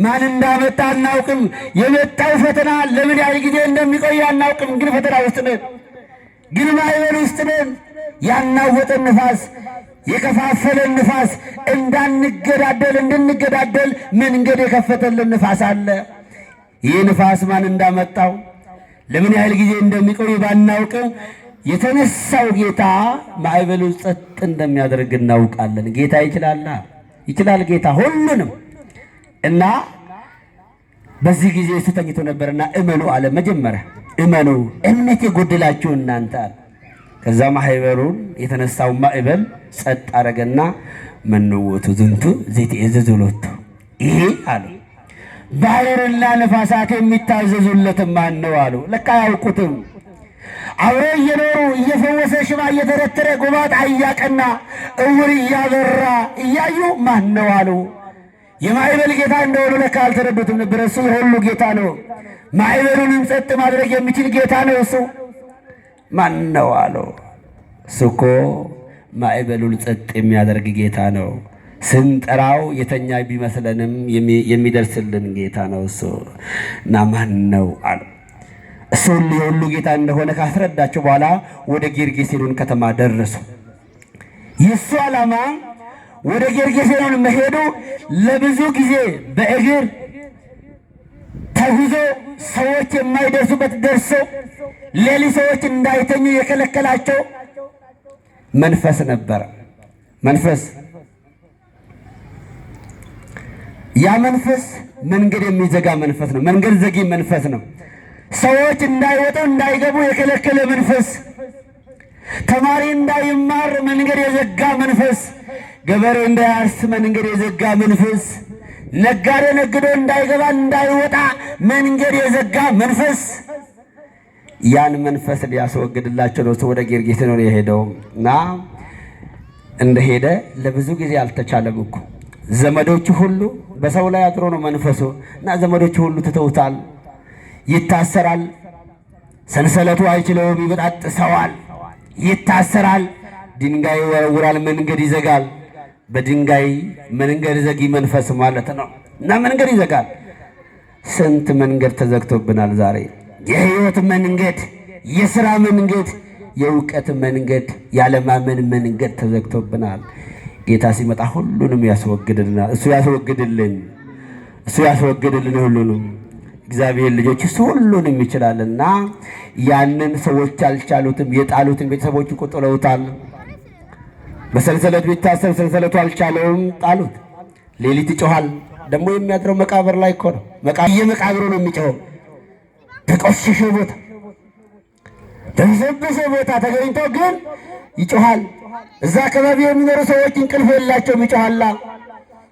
Speaker 1: ማን እንዳመጣ አናውቅም። የመጣው ፈተና ለምን ያህል ጊዜ እንደሚቆይ አናውቅም። ግን ፈተና ውስጥ ነን። ግን ማዕበል ውስጥ ነን። ያናወጠን ንፋስ፣ የከፋፈለን ንፋስ፣ እንዳንገዳደል እንድንገዳደል መንገድ የከፈተልን ንፋስ አለ። ይህ ንፋስ ማን እንዳመጣው ለምን ያህል ጊዜ እንደሚቆይ ባናውቅም የተነሳው ጌታ ማዕበሉ ጸጥ እንደሚያደርግ እናውቃለን። ጌታ ይችላል ጌታ ሁሉንም። እና በዚህ ጊዜ እሱ ተኝቶ ነበርና እመኑ አለ። መጀመሪያ እመኑ፣ እምነት የጎደላችሁ እናንተ አለ። ከዛ ማዕበሉን የተነሳው ማዕበል ጸጥ አረገና መንውቱ ዝንቱ ዘይትእዘዙ ሎቱ፣ ይሄ አሉ ባህርና ነፋሳት የሚታዘዙለት ማን ነው አሉ። ለካ አያውቁትም። አብረው እየኖሩ እየፈወሰ ሽባ እየተረተረ ጎባጣ እያቀና እውር እያበራ እያዩ ማን ነው አሉ። የማዕበል ጌታ እንደሆኑ ለካ አልተረዱትም ነበር። እሱ የሁሉ ጌታ ነው። ማዕበሉንም ጸጥ ማድረግ የሚችል ጌታ ነው። እሱ ማን ነው አሉ። እሱ እኮ ማዕበሉን ጸጥ የሚያደርግ ጌታ ነው። ስንጠራው የተኛ ቢመስለንም የሚደርስልን ጌታ ነው እሱ። እና ማን ነው አሉ። እሱ የሁሉ ጌታ እንደሆነ ካስረዳቸው በኋላ ወደ ጌርጌሴኖን ከተማ ደረሱ። የእሱ ዓላማ ወደ ጌርጌሴኖን መሄዱ ለብዙ ጊዜ በእግር ተጉዞ ሰዎች የማይደርሱበት ደርሰው ሌሊት ሰዎች እንዳይተኙ የከለከላቸው መንፈስ ነበረ። ያ መንፈስ መንገድ የሚዘጋ መንፈስ ነው። መንገድ ዘጊ መንፈስ ነው። ሰዎች እንዳይወጡ እንዳይገቡ የከለከለ መንፈስ ተማሪ እንዳይማር መንገድ የዘጋ መንፈስ፣ ገበሬ እንዳያርስ መንገድ የዘጋ መንፈስ፣ ነጋዴ ነግዶ እንዳይገባ እንዳይወጣ መንገድ የዘጋ መንፈስ፣ ያን መንፈስ ሊያስወግድላቸው ነው ወደ ጌርጌሴኖን የሄደው እና እንደሄደ ለብዙ ጊዜ አልተቻለም እኮ። ዘመዶቹ ሁሉ በሰው ላይ አድሮ ነው መንፈሱ እና ዘመዶቹ ሁሉ ትተውታል። ይታሰራል፣ ሰንሰለቱ አይችለውም፣ ይበጣጥሰዋል፣ ይታሰራል፣ ድንጋይ ይወረውራል፣ መንገድ ይዘጋል። በድንጋይ መንገድ ዘጊ መንፈስ ማለት ነው እና መንገድ ይዘጋል። ስንት መንገድ ተዘግቶብናል ዛሬ። የህይወት መንገድ፣ የሥራ መንገድ፣ የእውቀት መንገድ፣ ያለማመን መንገድ ተዘግቶብናል። ጌታ ሲመጣ ሁሉንም ያስወግድልናል። እሱ ያስወግድልን፣ እሱ ያስወግድልን ሁሉንም። እግዚአብሔር ልጆች እሱ ሁሉንም ይችላልና ያንን ሰዎች አልቻሉትም። የጣሉትን ቤተሰቦቹ ቆጥለውታል። በሰንሰለት ቢታሰር ሰንሰለቱ አልቻለውም፣ ጣሉት። ሌሊት ይጮሃል። ደግሞ የሚያድረው መቃብር ላይ እኮ ነው። የመቃብሩ ነው የሚጮኸው። በቆሸሸ ቦታ በበሰበሰ ቦታ ተገኝቶ ግን ይጮሃል። እዛ አካባቢ የሚኖሩ ሰዎች እንቅልፍ የላቸውም፣ ይጮሃላ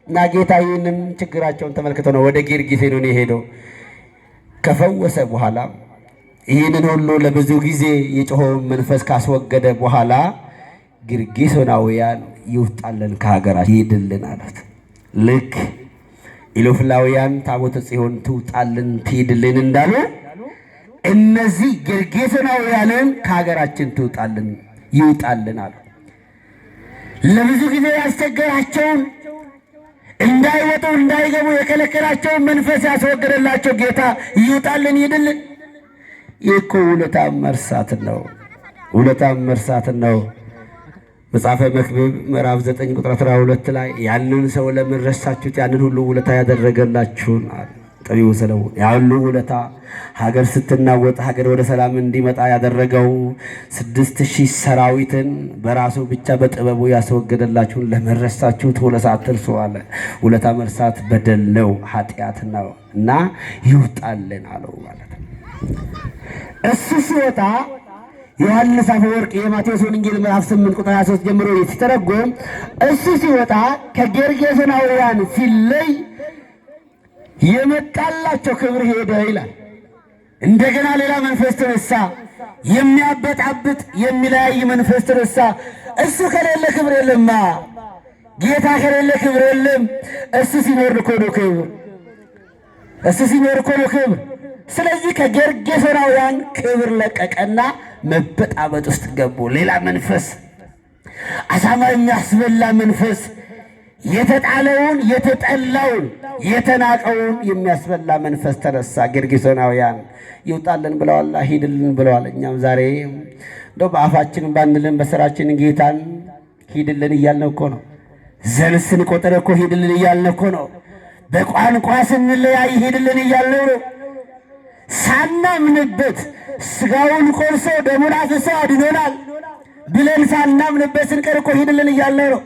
Speaker 1: እና ጌታ ይህንን ችግራቸውን ተመልክቶ ነው ወደ ጌርጌሴኖን የሄደው። ከፈወሰ በኋላ ይህንን ሁሉ ለብዙ ጊዜ የጮኸውን መንፈስ ካስወገደ በኋላ ጌርጌሶናውያን ይውጣልን ከሀገራችን ይሄድልን አሉት። ልክ ኢሎፍላውያን ታቦተ ጽዮን ትውጣልን ትሄድልን እንዳሉ እነዚህ ጌርጌሶናውያንን ከሀገራችን ትውጣልን ይውጣልን አሉ። ለብዙ ጊዜ ያስቸገራቸውን እንዳይወጡ እንዳይገቡ የከለከላቸውን መንፈስ ያስወገደላቸው ጌታ ይውጣልን ይሄድልን። ይህ እኮ ውለታ መርሳት ነው፣ ውለታ መርሳት ነው። መጽሐፈ መክብብ ምዕራፍ 9 ቁጥር 12 ላይ ያንን ሰው ለምን ረሳችሁት? ያንን ሁሉ ውለታ ያደረገላችሁን አለ ጠቢቡ ሰለሞን። ያሉ ውለታ ሀገር ስትናወጥ ሀገር ወደ ሰላም እንዲመጣ ያደረገው 6000 ሰራዊትን በራሱ ብቻ በጥበቡ ያስወገደላችሁን ለምን ረሳችሁት? ውለታ አትርሱ አለ። ውለታ መርሳት በደል ነው፣ ኃጢአት ነው እና ይውጣልን አለው ማለት ነው። እሱ ሲወጣ ዮሐንስ አፈወርቅ የማቴዎስ ወንጌል ምዕራፍ 8 ቁጥር 23 ጀምሮ ሲተረጎም እሱ ሲወጣ ከጌርጌሶናውያን ሲለይ የመጣላቸው ክብር ሄደ ይላል። እንደገና ሌላ መንፈስ ተነሳ፣ የሚያበጣብጥ የሚለያይ መንፈስ ተነሳ። እሱ ከሌለ ክብር የለማ፣ ጌታ ከሌለ ክብር የለም። እሱ ሲኖር እኮ ነው ክብር፣ እሱ ሲኖር እኮ ነው ክብር። ስለዚህ ከጌርጌሶናውያን ክብር ለቀቀና መበጣበጥ ውስጥ ገቡ። ሌላ መንፈስ፣ አሳማ የሚያስበላ መንፈስ፣ የተጣለውን የተጠላውን የተናቀውን የሚያስበላ መንፈስ ተነሳ። ጌርጌሶናውያን ይውጣልን ብለዋል፣ ሂድልን ብለዋል። እኛም ዛሬ እንደው በአፋችን ባንልን በስራችን ጌታን ሂድልን እያልን እኮ ነው። ዘን ስንቆጥር እኮ ሂድልን እያልን እኮ ነው። በቋንቋ ስንለያይ ሂድልን እያልን ነው። ሳናምንበት ስጋውን ቆርሶ ደሙን አፍስሶ አድኖናል ብለን ሳናምንበት ስንቀር እኮ ሂድልን እያልን ነው።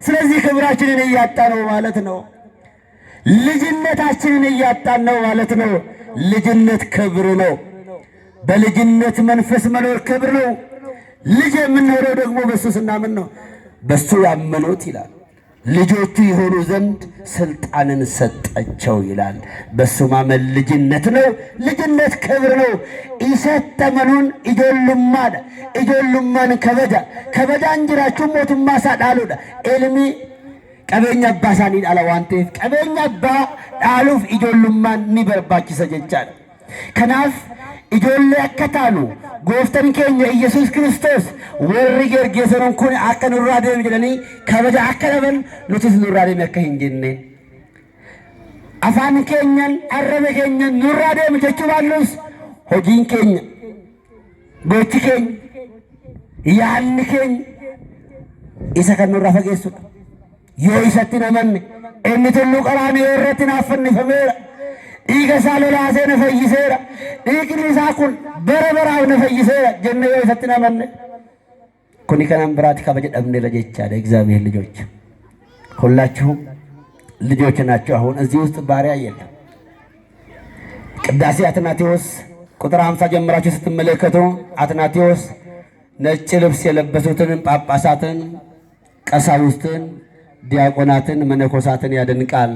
Speaker 1: ስለዚህ ክብራችንን እያጣን ነው ማለት ነው። ልጅነታችንን እያጣን ነው ማለት ነው። ልጅነት ክብር ነው። በልጅነት መንፈስ መኖር ክብር ነው። ልጅ የምንሆነው ደግሞ በሱ ስናምን ነው። በሱ ያመኑት ይላል ልጆቹ የሆኑ ዘንድ ስልጣንን ሰጣቸው ይላል። በሱ ማመን ልጅነት ነው። ልጅነት ክብር ነው። ኢሰተመኑን ኢጆሉማን ኢጆሉማን ከበዳ እንጅራችሁ ሞቱማ ሳዳሉዳ ኤልሚ ቀበኛ ባሳኒ አላዋንቴፍ ቀበኛ ባ ዳሉፍ ኢጆሉማን ኒበርባችሰ ጀቻለ ከናፍ ኢጆሌ አከታኑ ጎፍተን ኬኛ ኢየሱስ ክርስቶስ ወሪ ጌርጌሶኖን ኩን አከ ኑራዴ ጀለኒ ከበደ አከለበን ኑቲስ ኑራዴ መከሂንጂኔ አፋን ኬኛን አረበ ኬኛን ኑራዴ ምጀቹ ባሉስ ሆጂን ኬኛ ጎቺ ኬኝ ያን ኬኝ ኢሰ ከኑራ ፈጌሱ ዮ ኢሰቲ ነመን እምትሉ ቀራኒ ወረትን አፈንፈመራ ኢገሳ ለላሴ ነፈይሴራ ኢቅኒሳ ኩን በረበራው ነፈይሴራ ጀነ ይፈትና ማን ኩኒ ከናም ብራት ከበጀ ደምነ ለጀቻ ለእግዚአብሔር ልጆች ሁላችሁም ልጆች ናቸው። አሁን እዚህ ውስጥ ባሪያ የለም። ቅዳሴ አትናቴዎስ ቁጥር 50 ጀምራችሁ ስትመለከቱ አትናቴዎስ ነጭ ልብስ የለበሱትን ጳጳሳትን፣ ቀሳውስትን፣ ዲያቆናትን፣ መነኮሳትን ያደንቃል።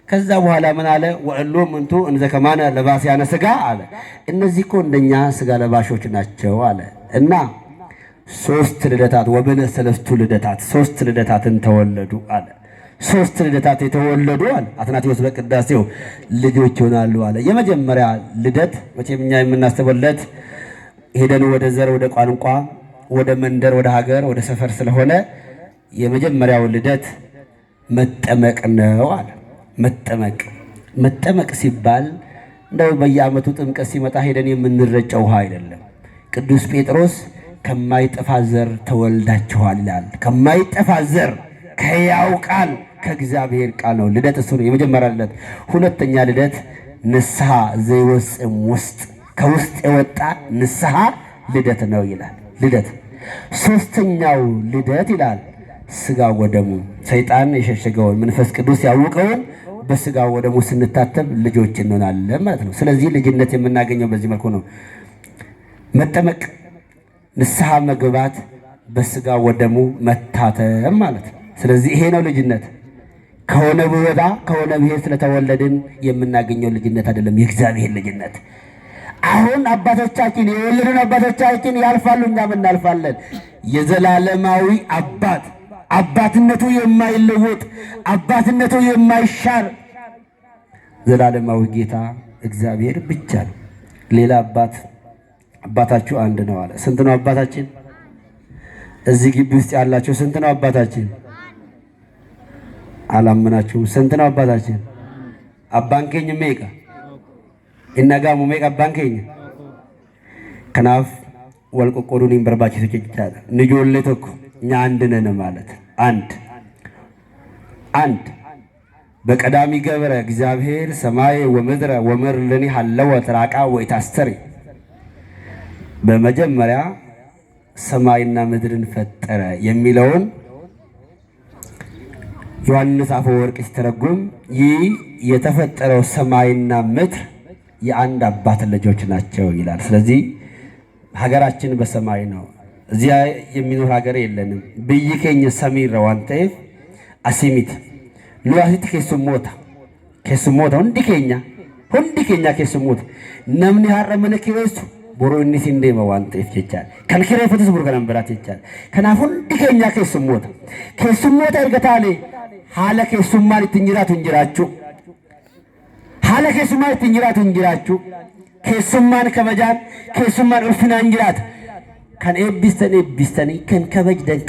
Speaker 1: ከዛ በኋላ ምን አለ? ወእሎም እንቱ እንዘ ከማነ ለባስያነ ሥጋ አለ። እነዚህ እኮ እንደኛ ሥጋ ለባሾች ናቸው አለ እና 3 ልደታት ወበነ 3 ልደታት 3 ልደታትን ተወለዱ አለ። 3 ልደታት የተወለዱ አለ አትናቴዎስ በቅዳሴው ልጆች ይሆናሉ አለ። የመጀመሪያ ልደት መቼም እኛ የምናስተውለት ሄደን ወደ ዘር፣ ወደ ቋንቋ፣ ወደ መንደር፣ ወደ ሀገር፣ ወደ ሰፈር ስለሆነ የመጀመሪያው ልደት መጠመቅ ነው አለ። መጠመቅ ሲባል እንደው በየዓመቱ ጥምቀት ሲመጣ ሄደን የምንረጨው ውሃ አይደለም። ቅዱስ ጴጥሮስ ከማይጠፋ ዘር ተወልዳችኋል ይላል። ከማይጠፋ ዘር ከሕያው ቃል ከእግዚአብሔር ቃል ነው ልደት። እሱ ነው የመጀመሪያ ልደት። ሁለተኛ ልደት ንስሐ ዘይወፅም ውስጥ ከውስጥ የወጣ ንስሐ ልደት ነው ይላል። ልደት ሶስተኛው ልደት ይላል ሥጋ ወደሙ ሰይጣን የሸሸገውን መንፈስ ቅዱስ ያውቀውን በሥጋ ወደሙ ስንታተም ልጆች እንሆናለን ማለት ነው። ስለዚህ ልጅነት የምናገኘው በዚህ መልኩ ነው። መጠመቅ፣ ንስሐ መግባት፣ በሥጋ ወደሙ መታተም ማለት ነው። ስለዚህ ይሄ ነው ልጅነት። ከሆነ ቦታ ከሆነ ብሔር ስለተወለድን የምናገኘው ልጅነት አይደለም፣ የእግዚአብሔር ልጅነት። አሁን አባቶቻችን የወለዱን አባቶቻችን ያልፋሉ፣ እኛም እናልፋለን። የዘላለማዊ አባት አባትነቱ የማይለወጥ አባትነቱ የማይሻር ዘላለማዊ ጌታ እግዚአብሔር ብቻ ነው። ሌላ አባታችሁ አንድ ነው አለ። ስንት ነው አባታችን? እዚህ ግቢ ውስጥ ያላችሁ ስንት ነው አባታችን? አላመናችሁም? ስንት ነው አባታችን? አባንኬኝ ሜቃ እነጋሙ ሜቃ አባንኬኝ ከናፍ ወልቆቆዱን በርባችሁ ተጨጭቻለ ንጆሌ ተኩ እኛ አንድ ነን ማለት አንድ በቀዳሚ ገብረ እግዚአብሔር ሰማይ ወምድረ ወምድር ለኒ ሀለወ ተራቃ ወይታስተሪ በመጀመሪያ ሰማይና ምድርን ፈጠረ የሚለውን ዮሐንስ አፈወርቅ ሲተረጉም ይህ የተፈጠረው ሰማይና ምድር የአንድ አባት ልጆች ናቸው ይላል። ስለዚህ ሀገራችን በሰማይ ነው። እዚያ የሚኖር ሀገር የለንም። ብይከኝ ሰሚር ዋንተፍ አሲሚት ኑዋሲት ከስሞታ ሁንዲ ኬኛ ከስሞታ ነምኒ ሀረመነ ኪሬሱ ቦሮ እኒስ እንደማ ዋንተፍ ይቻል ከልከረ ፈተስ ቡርጋን በራት ይቻል ከናፍ ሁንዲ ኬኛ ከስሞታ እርገታለ ሀለ ከሱማን ትንጅራችሁ ሀለ ከሱማን ትንጅራችሁ ከሱማን ከበጃን ከሱማን ኡፍና እንጅራት kan eebbistanii kan kabajdan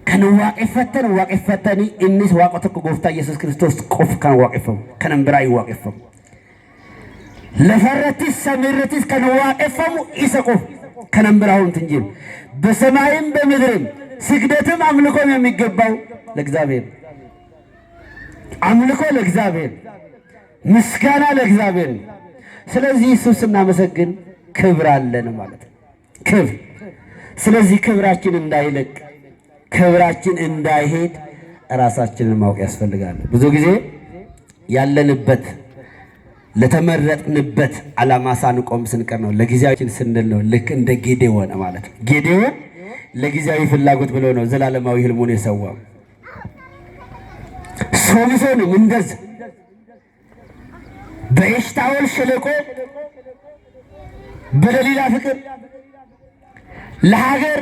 Speaker 1: kan waaqeffatanii innis waaqa tokko gooftaa Yesuus Kiristoos qof kan waaqeffamu kan biraa hin waaqeffamu. Lafarrattis samiirrattis kan waaqeffamu isa qof kan biraa hin jiru. በሰማይም በምድርም ስግደትም አምልኮም የሚገባው ለእግዚአብሔር፣ አምልኮ ለእግዚአብሔር፣ ምስጋና ለእግዚአብሔር። ስለዚህ እሱ ስናመሰግን ክብር አለን ማለት ነው። ክብር። ስለዚህ ክብራችን እንዳይለቅ ክብራችን እንዳይሄድ ራሳችንን ማወቅ ያስፈልጋል። ብዙ ጊዜ ያለንበት ለተመረጥንበት ዓላማ ሳንቆም ስንቀር ነው፣ ለጊዜያችን ስንል ነው። ልክ እንደ ጌዴዎን ማለት ነው። ጌዴዎን ለጊዜያዊ ፍላጎት ብሎ ነው ዘላለማዊ ህልሙን የሰዋው። ሶምሶንም እንደዚህ በኤሽታኦል ሸለቆ በደሊላ ፍቅር ለሀገር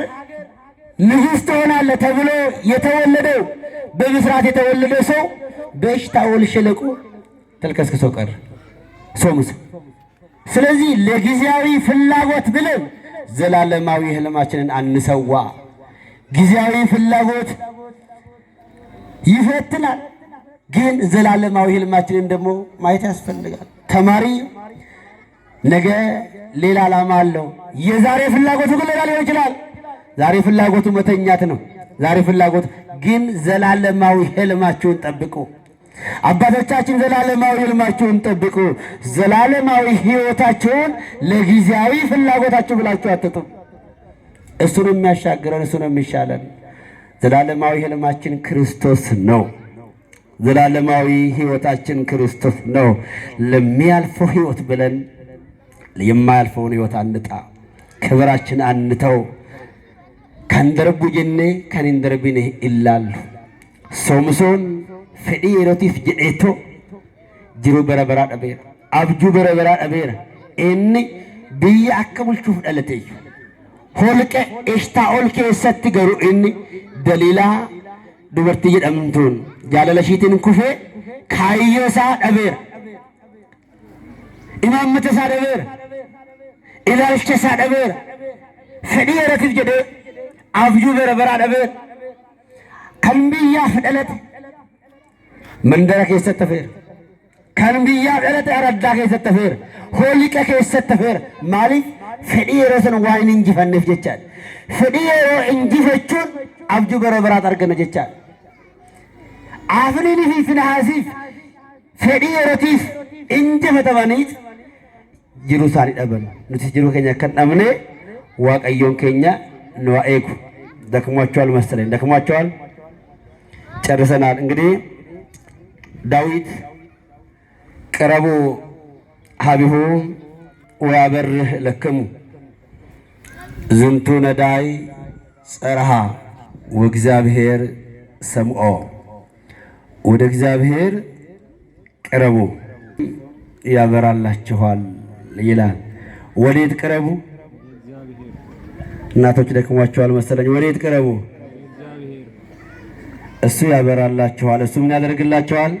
Speaker 1: ንጉሥ ትሆናለህ ተብሎ የተወለደው በምስራት የተወለደው ሰው በኤሽታኦል ሸለቆ ተልከስክሶ ቀረ ሶምሶን። ስለዚህ ለጊዜያዊ ፍላጎት ብለን ዘላለማዊ ህልማችንን አንሰዋ። ጊዜያዊ ፍላጎት ይፈትናል፣ ግን ዘላለማዊ ህልማችንን ደግሞ ማየት ያስፈልጋል። ተማሪ ነገ ሌላ ዓላማ አለው። የዛሬ ፍላጎቱ ግን ሌላ ሊሆን ይችላል። ዛሬ ፍላጎቱ መተኛት ነው። ዛሬ ፍላጎት ግን ዘላለማዊ ህልማችሁን ጠብቁ። አባቶቻችን ዘላለማዊ ህልማችሁን ጠብቁ። ዘላለማዊ ህይወታችሁን ለጊዜያዊ ፍላጎታችሁ ብላችሁ አትጡ። እሱን የሚያሻግረን እሱን የሚሻለን ዘላለማዊ ህልማችን ክርስቶስ ነው። ዘላለማዊ ህይወታችን ክርስቶስ ነው። ለሚያልፈው ህይወት ብለን የማያልፈውን ህይወት አንጣ። ክብራችን አንተው ከንደርቡ ጀኔ ከንደርቢኔ ኢላሉ ሶምሶን ፈዲ የሮቲፍ ጀኤቶ ጅሩ በረበራ ደቤር አብጁ በረበራ ደቤር እኒ ብያ አከሙልቹፍ ደለተዩ ሆልቀ ኤሽታኦል ኬሰት ገሩ እኒ ደሊላ ዱበርቲ ጀደምቱን ጃለለሺትን ኩፌ ካዮሳ ደቤር ኢማምተሳ ደቤር ኢላልቸሳ ደቤር ፈዲ የሮቲፍ ጀደ አብጁ በረበራ ደቤር ከንብያ ፍደለት መንደረ ኬሰት ተፌር ከንብያ ፍደለት አረዳ ኬሰት ተፌር ሆሊቀ ኬሰት ተፌር ማሊ ፈዲ የሮሰን ዋይን እንጂ ፈነፍ ጀቻል ፈዲ የሮ እንጂ ፈቹን አብጁ በረበራ ጠርገነ ጀቻል አፍኒኒ ፊትና ሐሲፍ ፈዲ የሮቲፍ እንጂ ፈተባኒት ጅሩ ሳሪ ደበን ንስ ጅሩ ከኛ ከናምኔ ዋቀዮን ከኛ ነዋኤኩ ደክሟቸዋል መሰለኝ ደክሟቸዋል ጨርሰናል። እንግዲህ ዳዊት ቅረቡ ሀቢሁ ወያበርህ ለክሙ ዝንቱ ነዳይ ጸርሃ ወእግዚአብሔር ሰምዖ ወደ እግዚአብሔር ቅረቡ ያበራላችኋል ይላል። ወዴት ቅረቡ? እናቶች ደክሟቸዋል መሰለኝ። ወዴት ቅረቡ? እሱ ያበራላችኋል። እሱ ምን ያደርግላችኋል?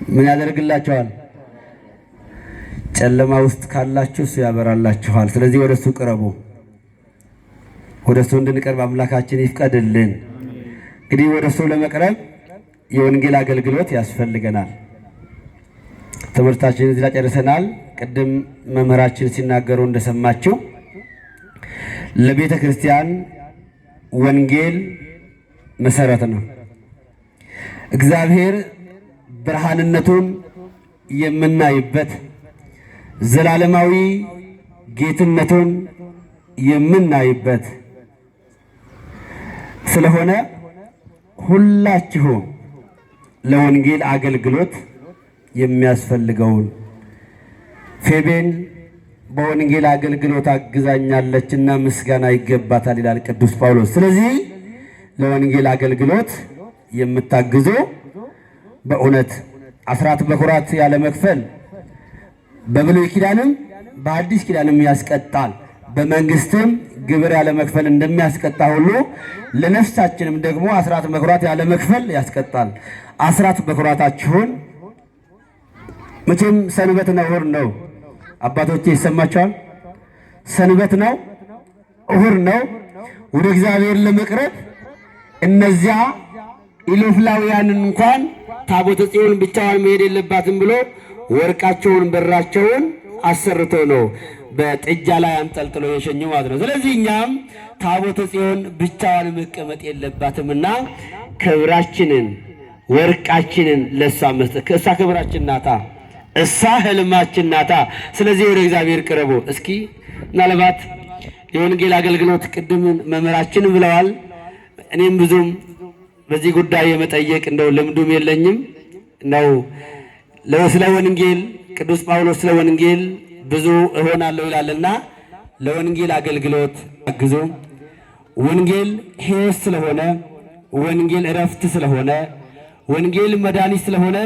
Speaker 1: ምን ያደርግላችኋል? ጨለማ ውስጥ ካላችሁ እሱ ያበራላችኋል። ስለዚህ ወደ እሱ ቅረቡ። ወደ እሱ እንድንቀርብ አምላካችን ይፍቀድልን። እንግዲህ ወደ እሱ ለመቅረብ የወንጌል አገልግሎት ያስፈልገናል። ትምህርታችንን እዚህ ላይ ጨርሰናል። ቅድም መምህራችን ሲናገሩ እንደሰማችሁ ለቤተ ክርስቲያን ወንጌል መሰረት ነው። እግዚአብሔር ብርሃንነቱን የምናይበት ዘላለማዊ ጌትነቱን የምናይበት ስለሆነ ሁላችሁም ለወንጌል አገልግሎት የሚያስፈልገውን ፌቤን በወንጌል አገልግሎት አግዛኛለችና ምስጋና ይገባታል ይላል ቅዱስ ጳውሎስ። ስለዚህ ለወንጌል አገልግሎት የምታግዙ በእውነት አስራት በኩራት ያለ መክፈል በብሉይ ኪዳንም በአዲስ ኪዳንም ያስቀጣል። በመንግስትም ግብር ያለ መክፈል እንደሚያስቀጣ ሁሉ ለነፍሳችንም ደግሞ አስራት በኩራት ያለ መክፈል ያስቀጣል። አስራት በኩራታችሁን መቼም ሰንበት ነው፣ እሁድ ነው። አባቶቼ ይሰማቸዋል። ሰንበት ነው፣ እሁድ ነው። ወደ እግዚአብሔር ለመቅረብ እነዚያ ኢሎፍላውያንን እንኳን ታቦተ ጽዮን ብቻዋን መሄድ የለባትም ብሎ ወርቃቸውን ብራቸውን አሰርቶ ነው በጥጃ ላይ አንጠልጥሎ የሸኙ ማለት ነው። ስለዚህ እኛም ታቦተ ጽዮን ብቻዋን መቀመጥ የለባትምና ክብራችንን ወርቃችንን ለሷ መስጠት። እሷ ክብራችን ናታ፣ እሷ ህልማችን ናታ። ስለዚህ ወደ እግዚአብሔር ቅረቡ። እስኪ ምናልባት የወንጌል አገልግሎት ቅድም መምህራችን ብለዋል። እኔም ብዙም በዚህ ጉዳይ የመጠየቅ እንደው ልምዱም የለኝም ነው። ስለ ወንጌል ቅዱስ ጳውሎስ ስለ ወንጌል ብዙ እሆናለሁ ይላልና ለወንጌል አገልግሎት አግዙ። ወንጌል ሕይወት ስለሆነ፣ ወንጌል እረፍት ስለሆነ፣ ወንጌል መድኃኒት ስለሆነ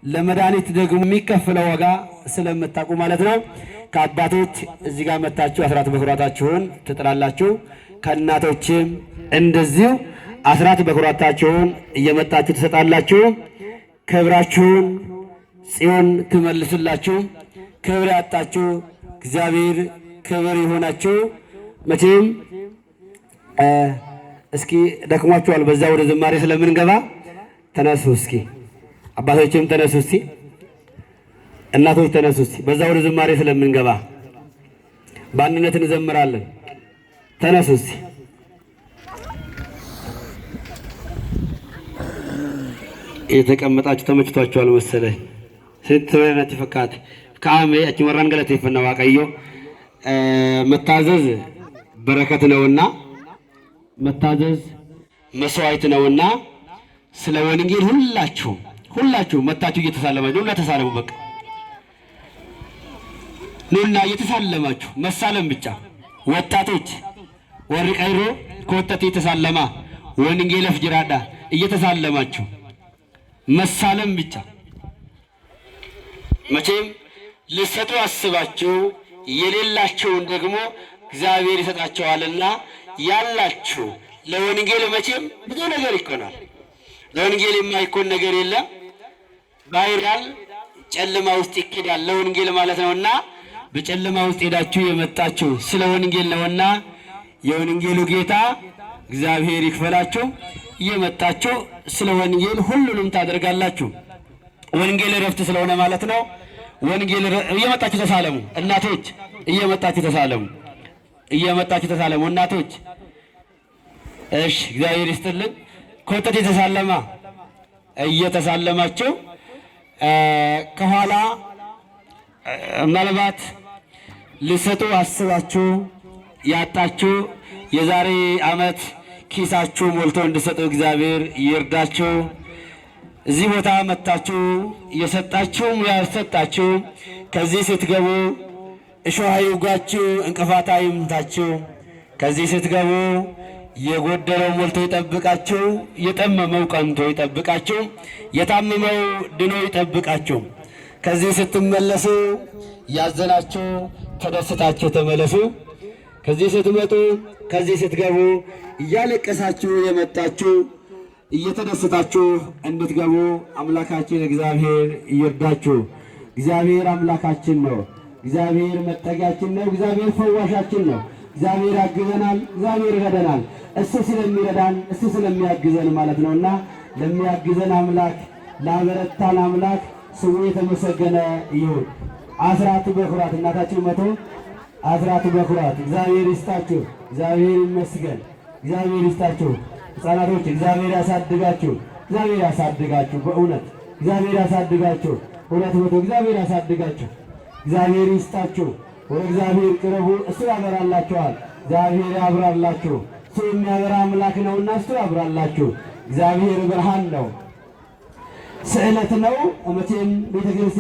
Speaker 1: ለመድኃኒት ደግሞ የሚከፈለው ዋጋ ስለምታውቁ ማለት ነው። ከአባቶች እዚህ ጋር መታችሁ አስራት በኩራታችሁን ትጥላላችሁ። ከእናቶችም እንደዚሁ አስራት በኩራታችሁን እየመጣችሁ ትሰጣላችሁ። ክብራችሁን ጽዮን ትመልስላችሁ። ክብር ያጣችሁ እግዚአብሔር ክብር ይሆናችሁ። መቼም እስኪ ደክሟችኋል። በዛ ወደ ዝማሬ ስለምንገባ ተነሱ። እስኪ አባቶችም ተነሱ፣ እስቲ እናቶች ተነሱ። እስቲ በዛ ወደ ዝማሬ ስለምንገባ በአንድነት እንዘምራለን። ተነሱ እስቲ። የተቀመጣችሁ ተመችቷችኋል መሰለኝ። ስትወነት ፈቃት ካሜ አጭወራን ገለተ ይፈና ዋቀዮ መታዘዝ በረከት ነውና መታዘዝ መስዋዕት ነውና ስለ ወንጌል ሁላችሁ መታችሁ እየተሳለማችሁ ሁላ ተሳለሙ። በቃ ኑና እየተሳለማችሁ መሳለም ብቻ ወጣቶች ወሪ ቀይሮ ኮተት የተሳለማ ወንጌለፍ ጅራዳ እየተሳለማችሁ መሳለም ብቻ። መቼም ልሰጡ አስባችሁ የሌላቸውን ደግሞ እግዚአብሔር ይሰጣቸዋልና ያላችሁ ለወንጌል መቼም ብዙ ነገር ይኮናል። ለወንጌል የማይኮን ነገር የለም። ባይራል ጨለማ ውስጥ ይኬዳል ለወንጌል ማለት ነውና በጨለማ ውስጥ ሄዳችሁ የመጣችሁ ስለ ወንጌል ነውና የወንጌሉ ጌታ እግዚአብሔር ይክፈላችሁ። እየመጣችሁ ስለ ወንጌል ሁሉንም ታደርጋላችሁ። ወንጌል ረፍት ስለሆነ ማለት ነው። ወንጌል እየመጣችሁ ተሳለሙ እናቶች፣ እየመጣችሁ ተሳለሙ፣ እየመጣችሁ ተሳለሙ እናቶች። እሺ እግዚአብሔር ይስጥልን። ኮተት የተሳለማ እየተሳለማችሁ ከኋላ ምናልባት ልሰጡ አስባችሁ ያጣችሁ የዛሬ ዓመት ኪሳችሁ ሞልቶ እንድሰጡ እግዚአብሔር ይርዳችሁ። እዚህ ቦታ መጣችሁ የሰጣችሁም ያልሰጣችሁ ከዚህ ስትገቡ እሾህ አይውጋችሁ፣ እንቅፋት አይምታችሁ። ከዚህ ስትገቡ የጎደለው ሞልቶ ይጠብቃችሁ፣ የጠመመው ቀንቶ ይጠብቃችሁ፣ የታመመው ድኖ ይጠብቃችሁ። ከዚህ ስትመለሱ ያዘናችሁ ተደስታችሁ ተመለሱ። ከዚህ ስትመጡ ከዚህ ስትገቡ እያለቀሳችሁ የመጣችሁ እየተደሰታችሁ እንድትገቡ አምላካችን እግዚአብሔር ይርዳችሁ። እግዚአብሔር አምላካችን ነው። እግዚአብሔር መጠጊያችን ነው። እግዚአብሔር ፈዋሻችን ነው። እግዚአብሔር ያግዘናል። እግዚአብሔር ይረዳናል። እሱ ስለሚረዳን እሱ ስለሚያግዘን ማለት ነውና ለሚያግዘን አምላክ ላበረታን አምላክ ስሙ የተመሰገነ ይሁን። አስራት በኩራት እናታችን መቶ አስራት በኩራት እግዚአብሔር ይስጣችሁ። እግዚአብሔር ይመስገን። እግዚአብሔር ይስጣችሁ። ሕፃናቶች እግዚአብሔር ያሳድጋችሁ። እግዚአብሔር ያሳድጋችሁ። በእውነት እግዚአብሔር ያሳድጋችሁ። እውነት መቶ እግዚአብሔር ያሳድጋችሁ። እግዚአብሔር ይስጣችሁ። ወደ እግዚአብሔር ቅረቡ፣ እሱ ያበራላችኋል። እግዚአብሔር ያብራላችሁ። እሱ የሚያበራ አምላክ ነውና እሱ ያብራላችሁ። እግዚአብሔር ብርሃን ነው፣ ስዕለት ነው። መቼም ቤተክርስቲያን